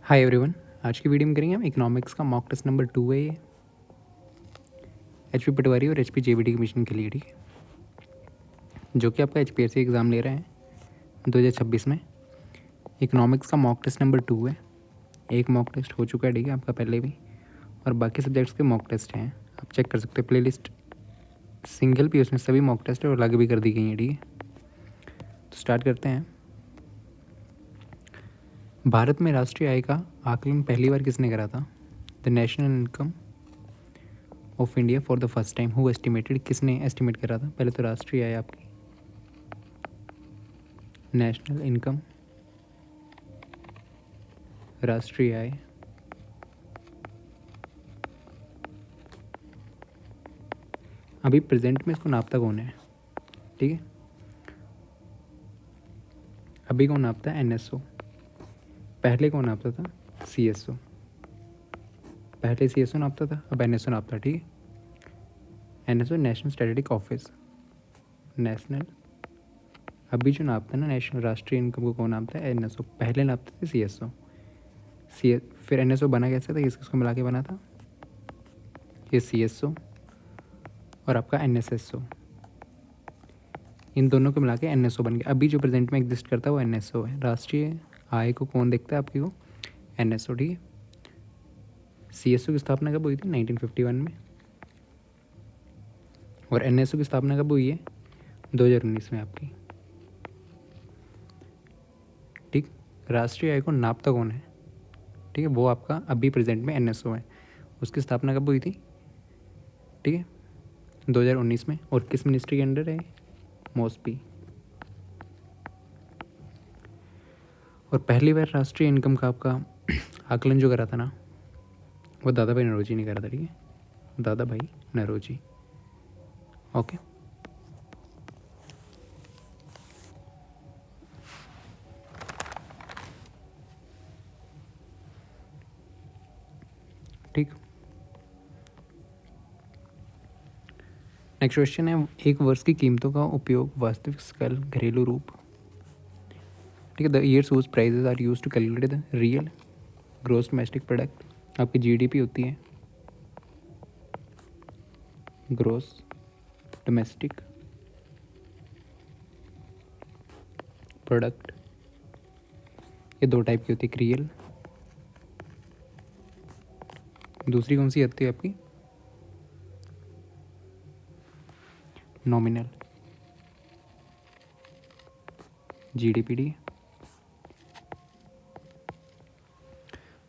Hi everyone. आज की video में करेंगे हम इकोनॉमिक्स का मॉक टेस्ट नंबर 2 है ये एचपी पटवारी और एचपी जेवीटी कमीशन के लिए, ठीक है, जो कि आपका एचपीएससी एग्ज़ाम ले रहे हैं 2026 में। इकोनॉमिक्स का मॉक टेस्ट नंबर 2 है। एक मॉक टेस्ट हो चुका है, ठीक है, आपका पहले भी, और बाकी सब्जेक्ट्स के मॉक टेस्ट हैं। आप चेक कर सकते हो प्लेलिस्ट सिंगल भी, उसमें सभी मॉक टेस्ट और अलग भी कर दी गई हैं, ठीक है। तो स्टार्ट करते हैं। भारत में राष्ट्रीय आय का आकलन पहली बार किसने करा था? The national income of India for the first time who estimated, किसने एस्टिमेट करा था? पहले तो राष्ट्रीय आय आपकी, नेशनल इनकम, राष्ट्रीय आय, अभी प्रेजेंट में इसको नापता कौन है, ठीक है। अभी कौन नापता है? एनएसओ। पहले कौन नापता था? सीएसओ। पहले सीएसओ नापता था, अब एनएसओ नापता है, ठीक है। NSO national statistic office, national. अभी जो नापता है ना नेशनल राष्ट्रीय इनकम को, कौन नापता है? एनएसओ। पहले नापते थे सीएसओ। फिर एनएसओ बना कैसे था? किसको मिला के बना था? ये सीएसओ और आपका एनएसएसओ, इन दोनों को मिला के एनएसओ बन गया। अभी जो प्रेजेंट में एग्जिस्ट करता है वो एनएसओ है। राष्ट्रीय आय को कौन देखता है आपकी? को एनएसओ, ठीक है। सीएसओ की स्थापना कब हुई थी? 1951 में। और एनएसओ की स्थापना कब हुई है? 2019 में आपकी, ठीक। राष्ट्रीय आय को नापता कौन है, ठीक है? वो आपका अभी प्रेजेंट में एनएसओ है। उसकी स्थापना कब हुई थी, ठीक है? 2019 में। और किस मिनिस्ट्री के अंडर है? मॉस्पी। और पहली बार राष्ट्रीय इनकम का आपका आकलन जो करा था ना, वो दादा भाई नौरोजी ने करा था, ठीक है। दादा भाई नौरोजी, ओके। ठीक। नेक्स्ट क्वेश्चन है, एक वर्ष की कीमतों का उपयोग वास्तविक सकल घरेलू रूप, ठीक है, the years whose prices are used to calculate the real gross domestic product, आपकी जीडीपी होती है, ग्रॉस डोमेस्टिक प्रोडक्ट। ये दो टाइप की होती है, एक रियल, दूसरी कौन सी आती है आपकी? Nominal GDP, D.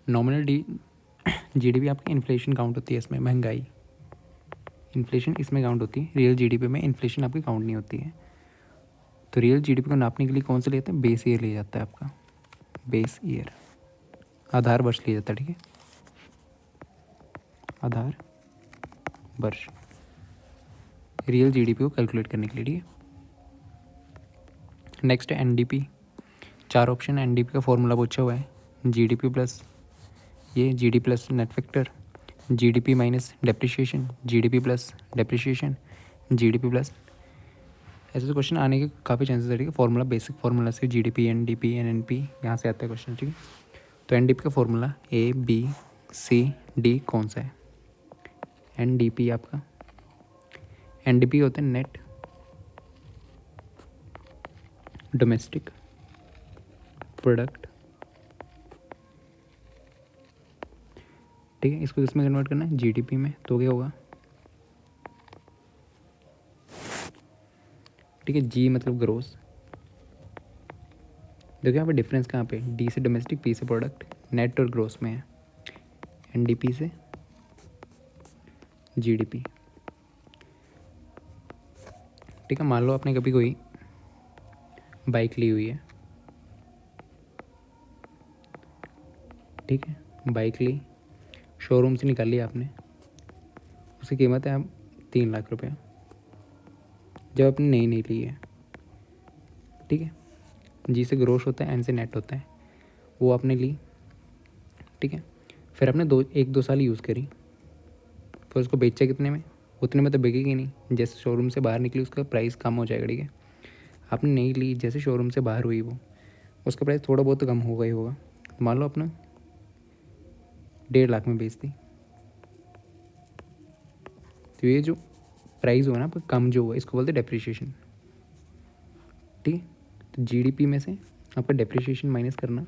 Nominal D GDP आपकी इन्फ्लेशन काउंट होती है, इसमें महंगाई, इन्फ्लेशन इसमें काउंट होती है। रियल जीडीपी में इन्फ्लेशन आपकी काउंट नहीं होती है। तो रियल जीडीपी को नापने के लिए कौन से लेते हैं? बेस ईयर लिया जाता है आपका, बेस ईयर, आधार वर्ष लिया जाता है, ठीक है, आधार वर्ष रियल जीडीपी को कैलकुलेट करने के लिए, ठीक है। नेक्स्ट है एनडीपी। 4 ऑप्शन है, एनडीपी का फॉर्मूला पूछा हुआ है, जीडीपी प्लस ये GD plus net factor, GDP minus depreciation, GDP plus depreciation, GDP plus. ऐसे तो क्वेश्चन आने के काफ़ी चांसेस है, ठीक है। फॉर्मूला बेसिक फॉर्मूला से जीडीपी, एनडीपी, एनएनपी, यहाँ से आता है क्वेश्चन, ठीक है। तो एनडीपी का फॉर्मूला ABCD कौन सा है? एनडीपी आपका, एनडीपी होता है नेट डोमेस्टिक प्रोडक्ट, ठीक है। इसको किसमें कन्वर्ट करना है? जीडीपी में। तो क्या होगा, ठीक है, जी मतलब ग्रोस। देखो यहाँ पे डिफरेंस कहाँ पे? डी से डोमेस्टिक, पी से प्रोडक्ट, नेट और ग्रोस में है। एनडीपी से जीडीपी, ठीक है। मान लो आपने कभी कोई बाइक ली हुई है, ठीक है, बाइक ली, शोरूम से निकाल लिया आपने, उसकी कीमत है 3 लाख रुपये, जब आपने नई नहीं ली है, ठीक है। जी से ग्रोस होता है, एन से नेट होता है, वो आपने ली, ठीक है। फिर आपने 1-2 साल यूज़ करी, फिर उसको बेचा कितने में? उतने में तो बिकेगी नहीं। जैसे शोरूम से बाहर निकली उसका प्राइस कम हो जाएगा, ठीक है। आपने नहीं ली, जैसे शोरूम से बाहर हुई वो, उसका प्राइस थोड़ा बहुत तो कम होगा ही होगा। मान लो अपना 1.5 लाख में बेच दी। तो ये जो प्राइस हुआ ना आपका कम जो हुआ इसको बोलते हैं डेप्रिसिएशन। ठीक है, तो जीडीपी में से आपका डेप्रिसिएशन माइनस करना,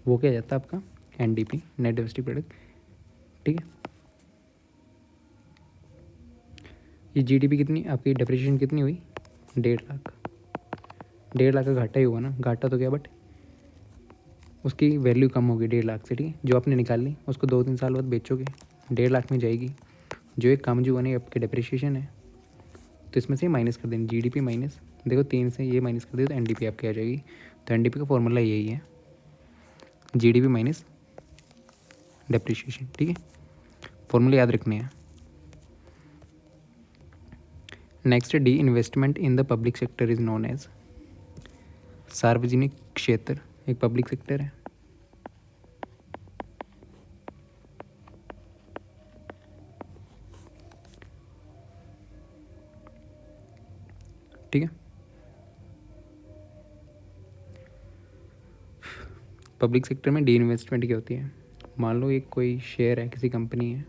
वो क्या जाता है आपका एनडीपी, नेट डोमेस्टिक प्रोडक्ट। ठीक है, ये जीडीपी कितनी आपकी डेप्रिसिएशन कितनी हुई 1.5 लाख। 1.5 लाख का घाटा ही हुआ ना, घाटा तो क्या बट उसकी वैल्यू कम होगी 1.5 लाख से। ठीक है, जो आपने निकाल ली उसको 2-3 साल बाद बेचोगे 1.5 लाख में जाएगी। जो एक कम जो है आपकी डेप्रिसिएशन है, तो इसमें से माइनस कर देंगे जीडीपी माइनस, देखो 3 से ये माइनस कर दे तो एनडीपी आपकी आ जाएगी। तो एनडीपी का फॉर्मूला यही है, जीडीपी माइनस डेप्रिसिएशन। ठीक है, फॉर्मूला याद रखने हैं। Next disinvestment in the public sector is known as, सार्वजनिक क्षेत्र एक पब्लिक सेक्टर है। ठीक है, पब्लिक सेक्टर में डी इन्वेस्टमेंट क्या होती है, मान लो एक कोई शेयर है किसी कंपनी है,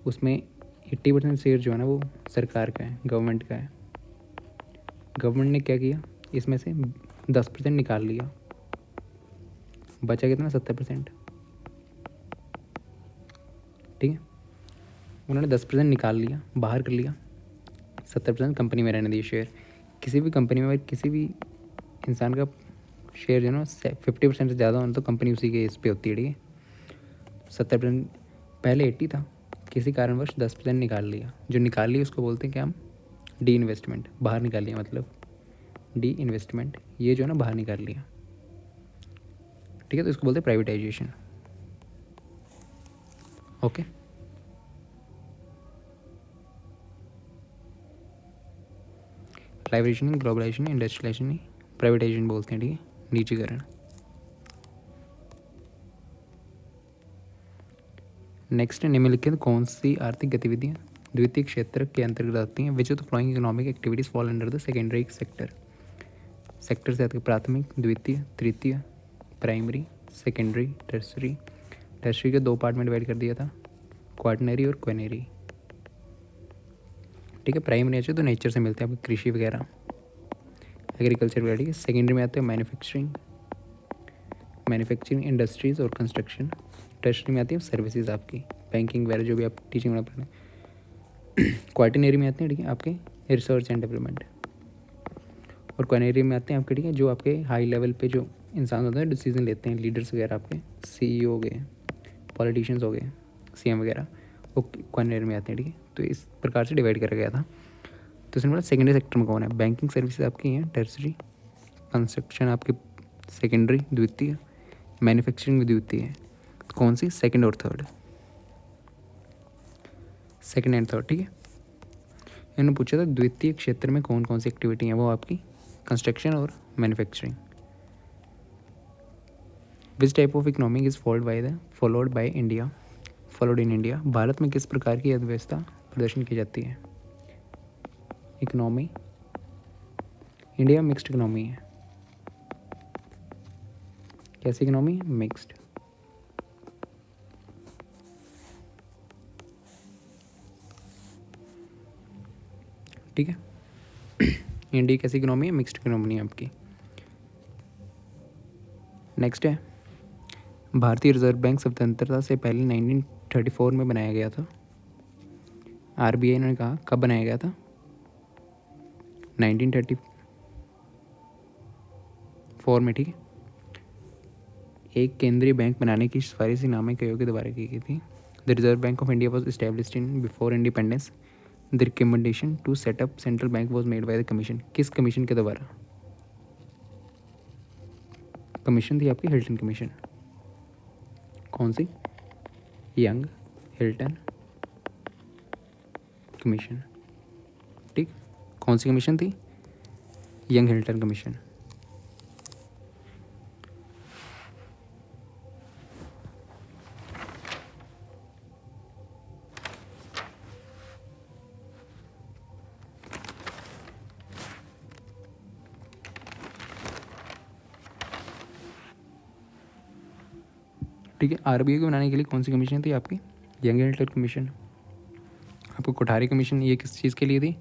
उसमें 80% शेयर जो है ना वो सरकार का है, गवर्नमेंट का है। गवर्नमेंट ने क्या किया, इसमें से 10% निकाल लिया, बचा कितना 70%। ठीक है, उन्होंने 10% निकाल लिया, बाहर कर लिया, 70% कंपनी में रहने दिए शेयर। किसी भी कंपनी में अगर किसी भी इंसान का शेयर जो है ना 50% से ज़्यादा होना तो कंपनी उसी के इस पे होती है। ठीक है, 70% पहले 80 था, किसी कारणवश 10% निकाल लिया, जो निकाल लिया उसको बोलते हैं क्या हम डी इन्वेस्टमेंट, बाहर निकाल लिया मतलब डी इन्वेस्टमेंट, ये जो है ना बाहर निकाल लिया। ठीक है, तो इसको बोलते हैं privatisation. Okay, privatisation, globalisation, industrialisation, privatisation बोलते हैं। ठीक है, निजीकरण। नेक्स्ट, निम्नलिखित कौन सी आर्थिक गतिविधियाँ द्वितीय क्षेत्र के अंतर्गत आती हैं, which of the following economic activities fall under the secondary sector. Sector से आती है प्राथमिक, द्वितीय, तृतीय, प्राइमरी, सेकेंडरी, टर्सरी। टर्सरी के 2 पार्ट में डिवाइड कर दिया था, क्वाटनरी और क्वेनरी। ठीक है, प्राइमरी नेचर तो नेचर से मिलते हैं आपकी कृषि वगैरह, एग्रीकल्चर वगैरह। ठीक है, सेकेंडरी में आते हैं मैन्युफैक्चरिंग, इंडस्ट्रीज़ और कंस्ट्रक्शन। टर्सरी में आती है सर्विसेज आपकी, बैंकिंग वगैरह जो भी आप टीचिंग में पढ़। क्वाटरनरी में आते हैं ठीक है आपके रिसर्च एंड डेवलपमेंट, और क्वेनरी में आते हैं आपके ठीक है जो आपके हाई लेवल पे जो इंसान होते हैं डिसीजन लेते हैं, लीडर्स वगैरह आपके सीईओ हो गए, पॉलिटिशियंस हो गए, सीएम वगैरह, वो क्वेनरी में आते हैं। ठीक है, तो इस प्रकार से डिवाइड करा गया था। तो इसमें बोला सेकेंडरी सेक्टर में कौन है, बैंकिंग सर्विसेज आपकी हैं टर्सरी, कंस्ट्रक्शन आपके सेकेंडरी द्वितीय, मैन्युफैक्चरिंग द्वितीय है। कौन सी, सेकेंड और थर्ड, सेकेंड एंड थर्ड। ठीक है, इन्होंने पूछा था द्वितीय क्षेत्र में कौन कौन सी एक्टिविटी है, वो आपकी कंस्ट्रक्शन और manufacturing. Which type of economic is followed by India, followed in India. Bharat में किस प्रकार की अर्थव्यवस्था प्रदर्शन की जाती है, इकोनॉमी। इंडिया मिक्स्ड इकोनॉमी है, कैसी इकोनॉमी, मिक्स्ड। ठीक है, इंडिया कैसी इकोनॉमी है, मिक्स्ड इकोनॉमी है आपकी। नेक्स्ट है, भारतीय रिजर्व बैंक स्वतंत्रता से पहले 1934 में बनाया गया था। आरबीआई ने कहा कब बनाया गया था, 1934 में। ठीक है, एक केंद्रीय बैंक बनाने की सिफारिश नामे के के द्वारा की गई थी। The Reserve Bank of India was established in before independence. The recommendation to set up central bank was made by the commission, किस कमीशन के द्वारा, कमीशन थी आपकी हिल्टन कमीशन। कौन सी, यंग हिल्टन कमीशन। ठीक, कौन सी कमीशन थी, young Hilton commission. ठीक है। आरबीआई को बनाने के लिए कौन सी कमीशन थी आपकी? Young Elder commission. आपको कोठारी कमीशन ये किस चीज़ के लिए थी?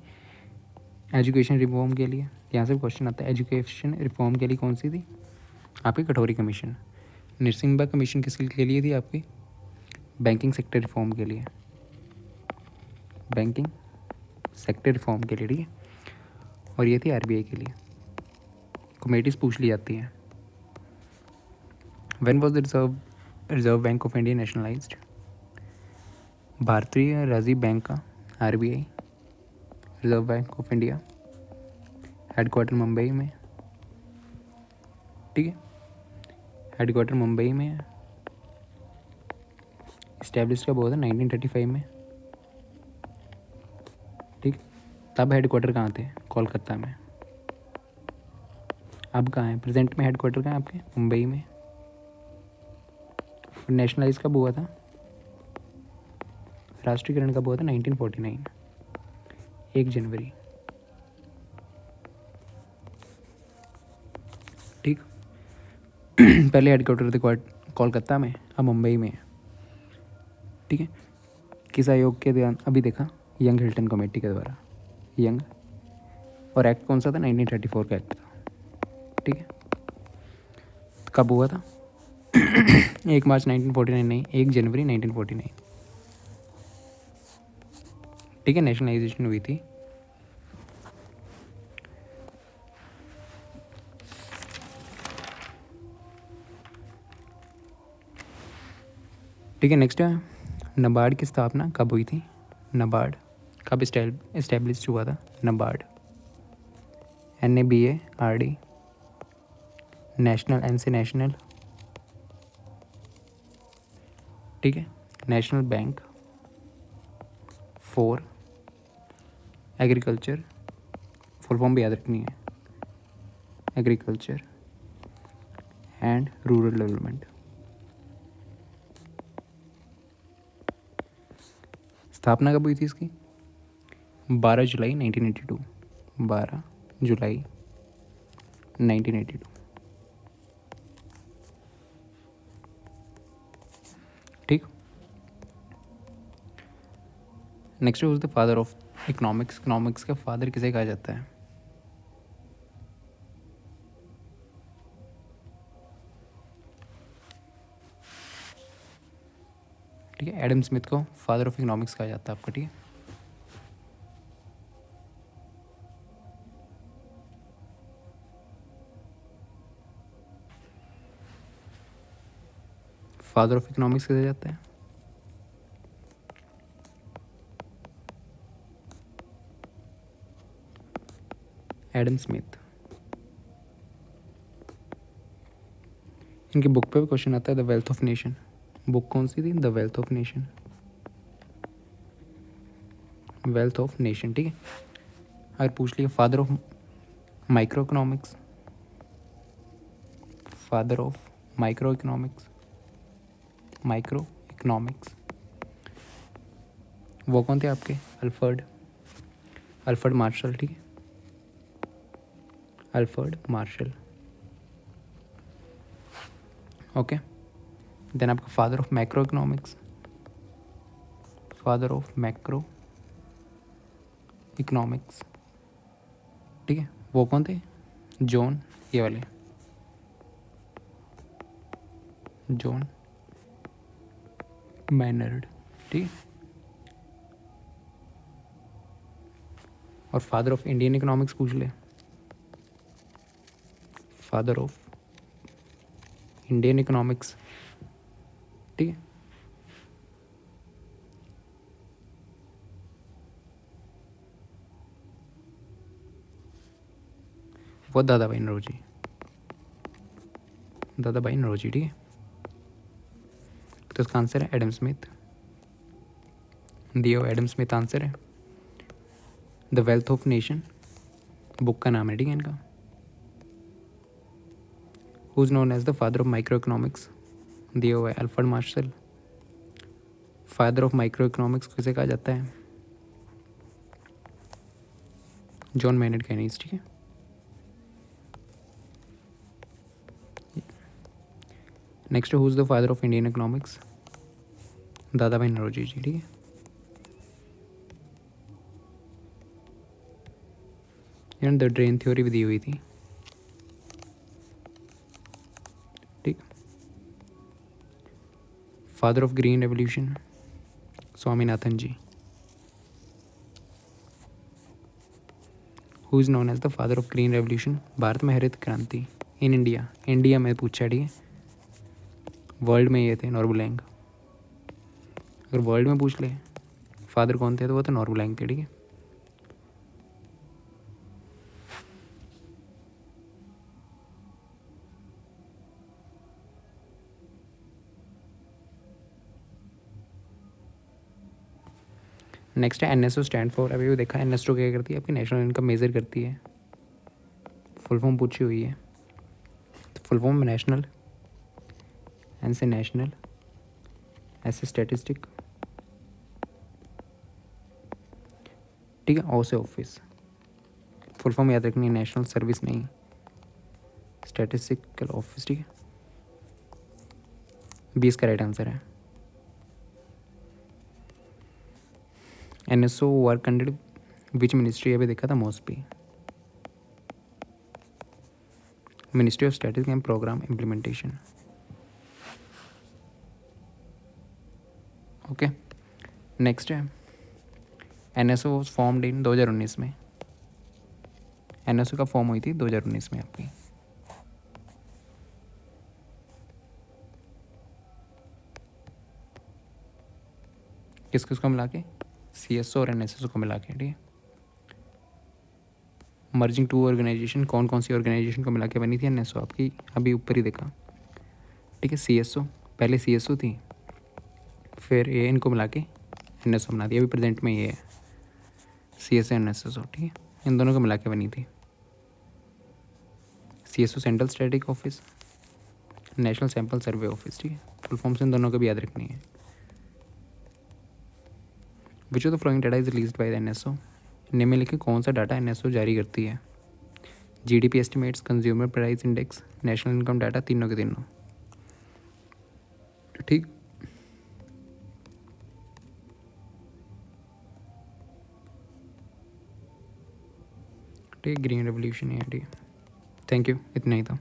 एजुकेशन रिफॉर्म के लिए। यहाँ से क्वेश्चन आता है, एजुकेशन रिफॉर्म के लिए कौन सी थी? आपकी कटोरी कमीशन। नरसिम्हा कमीशन किसके लिए थी आपकी? बैंकिंग सेक्टर रिफॉर्म के लिए। बैंकिंग सेक्टर रिफॉर्म के लिए, ठीक है। और ये थी आरबीआई के लिए। कमेटीज पूछ ली जाती हैं। When was the Reserve Bank of India nationalised? भारतीय रिजर्व बैंक का, RBI, reserve Bank of India, headquarter Mumbai में, ठीक है। हेडक्वार्टर मुंबई में है। इस्टेब्लिश कब हुआ था? 1935 में, ठीक। तब हेडक्वार्टर कहाँ थे? कोलकाता में। अब कहाँ है? प्रेजेंट में हेडक्वार्टर कहाँ है आपके? मुंबई में। नेशनलाइज कब हुआ था? राष्ट्रीयकरण कब हुआ था? 1949, 1 जनवरी, ठीक। पहले हेडक्वार्टर थे कोलकाता में, अब मुंबई में है, ठीक है। किस आयोग के ध्यान अभी देखा? यंग हिल्टन कमेटी के द्वारा। यंग, और एक्ट कौन सा था? 1934 का एक्ट था, ठीक है। कब हुआ था? 1 मार्च 1949 नहीं, 1 जनवरी 1949, ठीक है। नेशनलाइजेशन हुई थी। ठीक है। नेक्स्ट है, नाबार्ड की स्थापना कब हुई थी? नाबार्ड कब इस्टेब्लिश हुआ था? नाबार्ड, NABARD, नेशनल, N से नेशनल, ठीक है। National bank for agriculture, full form भी याद रखनी है, एग्रीकल्चर एंड रूरल डेवलपमेंट। स्थापना कब हुई थी इसकी? 12 जुलाई 1982, 12 जुलाई 1982, ठीक। Next was the father of economics. Economics का फादर किसे कहा जाता है? ठीक है, एडम स्मिथ को फादर ऑफ इकोनॉमिक्स कहा जाता है आपका, ठीक है। फादर ऑफ इकोनॉमिक्स किसे जाता है? Adam Smith. इनकी बुक पे भी क्वेश्चन आता है, the Wealth of Nation. Book कौन सी थी? The Wealth of nation, wealth of nation, ठीक है। अगर पूछ लिया father of micro economics, father of micro economics, micro economics, वो कौन थे आपके? अल्फ्रेड, अल्फ्रेड मार्शल, ठीक है। Alfred martial, okay. देन आपका father of macro economics, father of macro economics, ठीक है। वो कौन थे? जॉन, ये वाले, जॉन मैनर्ड, ठीक है। और फादर ऑफ इंडियन इकोनॉमिक्स पूछ ले, फादर ऑफ इंडियन इकोनॉमिक्स, ठीक है। वो दादा भाई नौरोजी, दादा भाई नौरोजी, ठीक है। तो इसका आंसर है एडम स्मिथ। दियो एडम स्मिथ आंसर है। The Wealth of Nation book का नाम है, ठीक है इनका। Who is known as the father of micro economics? दियो है Alfred Marshall. Father of micro economics किसे कहा जाता है? जॉन मैनर्ड केनीज, ठीक है। Next who is the father of Indian economics? Dadabhai Naoroji जी, ठीक है। एंड द ड्रेन थ्योरी भी दी हुई थी, ठीक। Father of green revolution? Swaminathan ji. Who is known as the father of green revolution? Bharat में हरित क्रांति इन इंडिया, इंडिया में पूछा, ठीक है। वर्ल्ड में ये थे नॉर्बुलैंग। अगर वर्ल्ड में पूछ ले फादर कौन थे तो वो तो नॉर्बुलैंग थे, ठीक है। नेक्स्ट है एनएसओ स्टैंड फॉर। अभी भी देखा एनएसओ क्या करती है? आपकी नेशनल इनकम मेजर करती है। फुल फॉर्म पूछी हुई है, तो फुल फॉर्म नेशनल, एन से नेशनल, एस से स्टैटिस्टिक, ठीक है। ओ से ऑफिस। फुल फॉर्म याद रखनी है, नेशनल सर्विस नहीं, स्टैटिस्टिकल ऑफिस, ठीक है। 20 का राइट आंसर है। NSO work under which ministry? अभी देखा था mostly ministry of statistics and programme implementation, okay. Next है एनएसओ वॉज फॉर्म्ड इन 2019 में। एनएसओ का फॉर्म हुई थी 2019 में आपकी। किस किस को मिला के? सीएसओ और एनएसएसओ को मिला के, ठीक है। मर्जिंग टू ऑर्गेनाइजेशन, कौन कौन सी ऑर्गेनाइजेशन को मिला के बनी थी एनएसओ आपकी? अभी ऊपर ही देखा, ठीक है। सीएसओ, पहले सीएसओ थी, फिर ये इनको मिला के एनएसओ बना दिया। अभी प्रेजेंट में ये है सीएसओ एनएसएसओ, ठीक है। इन दोनों को मिला के बनी थी। CSO central static office, national sample survey office, ठीक है। फुल फॉर्म से इन दोनों को भी याद रखनी है। Which of the flowing data is released by the NSO? निम्नलिखित कौन सा डाटा एनएसओ जारी करती है? GDP estimates, consumer price index, national income data, तीनों के तीनों, ठीक। ठीक, ग्रीन रेवोल्यूशन है, ठीक है। थैंक यू, इतना ही था।